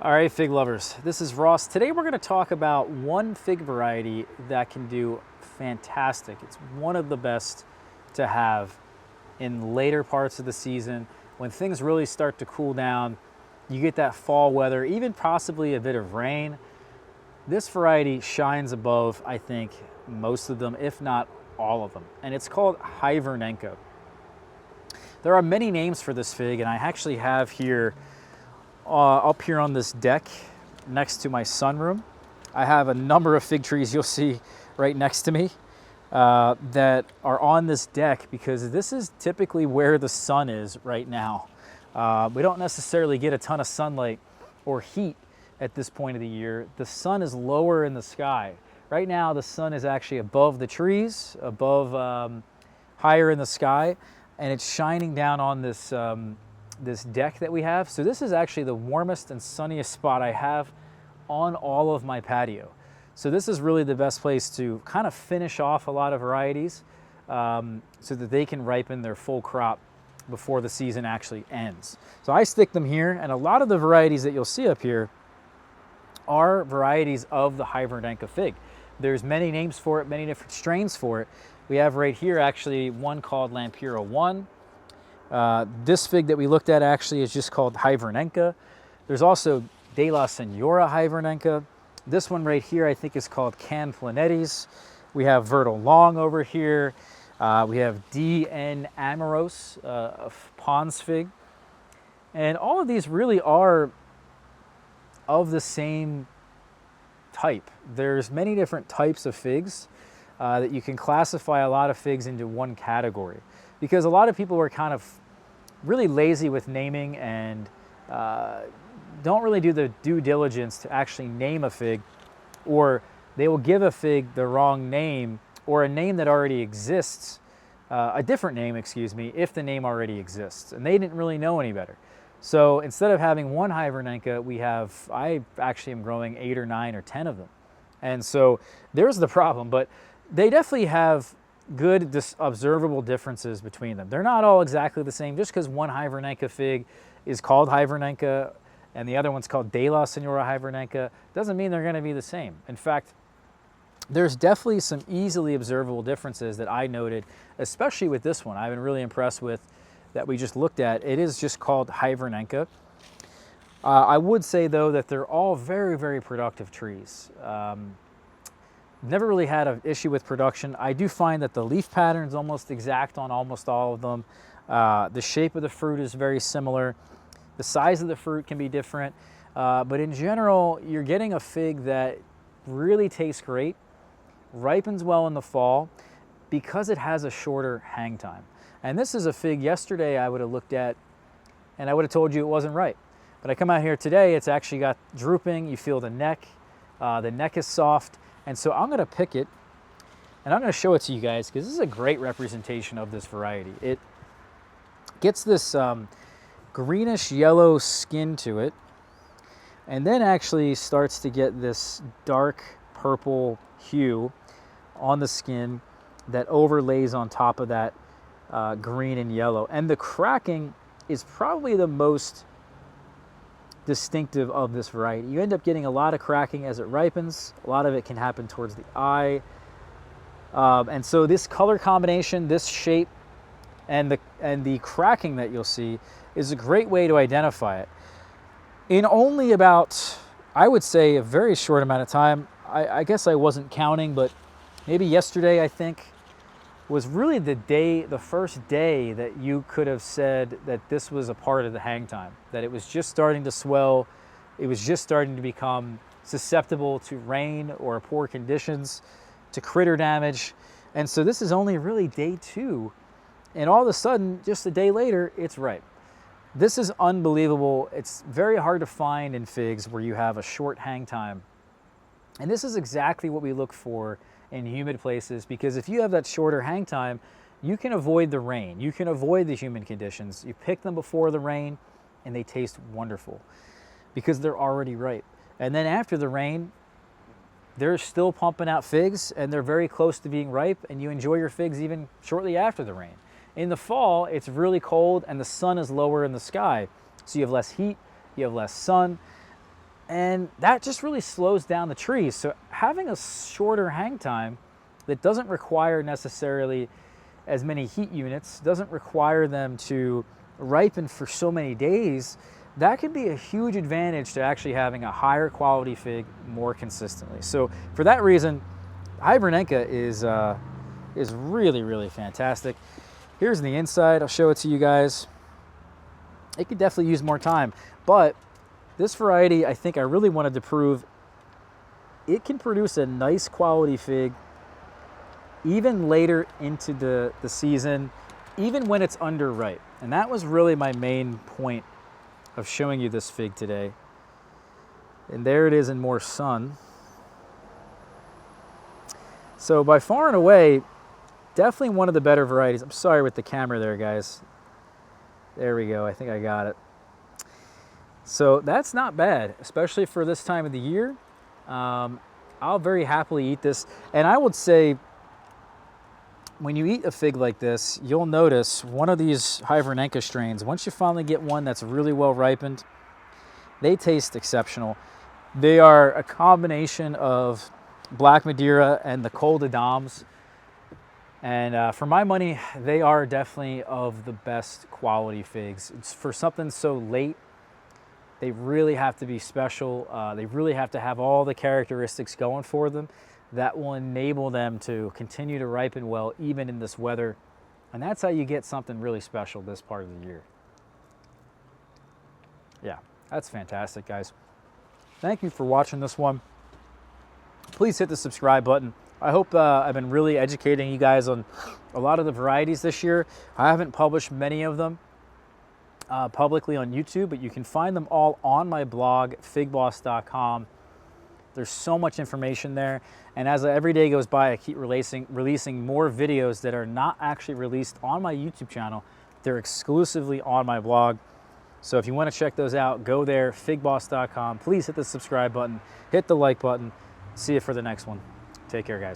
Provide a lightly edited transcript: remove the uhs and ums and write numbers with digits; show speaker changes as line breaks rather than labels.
All right, fig lovers, this is Ross. Today we're going to talk about one fig variety that can do fantastic. It's one of the best to have in later parts of the season when things really start to cool down. You get that fall weather, even possibly a bit of rain. This variety shines above, I think, most of them, if not all of them, and it's called Hivernenca. There are many names for this fig, and I actually have here up here on this deck next to my sunroom, I have a number of fig trees you'll see right next to me that are on this deck because this is typically where the sun is right now. We don't necessarily get a ton of sunlight or heat at this point of the year. The sun is lower in the sky. Right now the sun is actually above the trees, above higher in the sky, and it's shining down on this this deck that we have. So this is actually the warmest and sunniest spot I have on all of my patio. So this is really the best place to kind of finish off a lot of varieties so that they can ripen their full crop before the season actually ends. So I stick them here, and a lot of the varieties that you'll see up here are varieties of the Hivernenca fig. There's many names for it, many different strains for it. We have right here actually one called Lampiera 1. This fig that we looked at actually is just called Hivernenca. There's also De la Senyora Hivernenca. This one right here I think is called Can Planetes. We have Verdal Longue over here. We have D.N. Amoros, Pond's fig. And all of these really are of the same type. There's many different types of figs that you can classify a lot of figs into one category, because a lot of people are kind of really lazy with naming and don't really do the due diligence to actually name a fig, or they will give a fig the wrong name or a name that already exists, a different name, excuse me, if the name already exists, and they didn't really know any better. So instead of having one Hivernenca, I actually am growing 8 or 9 or 10 of them. And so there's the problem, but they definitely have good observable differences between them. They're not all exactly the same. Just because one Hivernenca fig is called Hivernenca and the other one's called De la Senyora Hivernenca doesn't mean they're going to be the same. In fact, there's definitely some easily observable differences that I noted, especially with this one. I've been really impressed with that we just looked at. It is just called Hivernenca. I would say though that they're all very, very productive trees. Never really had an issue with production. I do find that the leaf pattern is almost exact on almost all of them. The shape of the fruit is very similar. The size of the fruit can be different. But in general, you're getting a fig that really tastes great, ripens well in the fall because it has a shorter hang time. And this is a fig yesterday I would have looked at and I would have told you it wasn't ripe. But I come out here today, it's actually got drooping. You feel the neck is soft. And so I'm going to pick it, and I'm going to show it to you guys because this is a great representation of this variety. It gets this greenish yellow skin to it, and then actually starts to get this dark purple hue on the skin that overlays on top of that green and yellow. And the cracking is probably the most distinctive of this variety. You end up getting a lot of cracking as it ripens. A lot of it can happen towards the eye. And so this color combination, this shape, and the cracking that you'll see is a great way to identify it. In only about, I would say, a very short amount of time, I guess I wasn't counting, but maybe yesterday, I think, was really the first day that you could have said that this was a part of the hang time, that it was just starting to swell, it was just starting to become susceptible to rain or poor conditions, to critter damage. And so this is only really day 2, and all of a sudden, just a day later, it's ripe. This is unbelievable. It's very hard to find in figs where you have a short hang time. And this is exactly what we look for in humid places, because if you have that shorter hang time, you can avoid the rain, you can avoid the humid conditions. You pick them before the rain and they taste wonderful because they're already ripe. And then after the rain, they're still pumping out figs and they're very close to being ripe, and you enjoy your figs even shortly after the rain. In the fall, it's really cold and the sun is lower in the sky, so you have less heat, you have less sun. And that just really slows down the trees. So having a shorter hang time that doesn't require necessarily as many heat units, doesn't require them to ripen for so many days, that can be a huge advantage to actually having a higher quality fig more consistently. So for that reason, Hivernenca is really, really fantastic. Here's the inside. I'll show it to you guys. It could definitely use more time, but this variety, I think I really wanted to prove it can produce a nice quality fig even later into the season, even when it's underripe. And that was really my main point of showing you this fig today. And there it is in more sun. So by far and away, definitely one of the better varieties. I'm sorry with the camera there, guys. There we go, I think I got it. So that's not bad, especially for this time of the year. I'll very happily eat this. And I would say, when you eat a fig like this, you'll notice one of these Hivernenca strains, once you finally get one that's really well ripened, they taste exceptional. They are a combination of Black Madeira and the Coll de Damas. And for my money, they are definitely of the best quality figs. It's for something so late, they really have to be special. They really have to have all the characteristics going for them that will enable them to continue to ripen well even in this weather. And that's how you get something really special this part of the year. Yeah, that's fantastic, guys. Thank you for watching this one. Please hit the subscribe button. I hope I've been really educating you guys on a lot of the varieties this year. I haven't published many of them publicly on YouTube, but you can find them all on my blog, figboss.com. There's so much information there, and as every day goes by, I keep releasing more videos that are not actually released on my YouTube channel. They're exclusively on my blog. So if you want to check those out, go there, figboss.com. Please hit the subscribe button, hit the like button. See you for the next one. Take care, guys.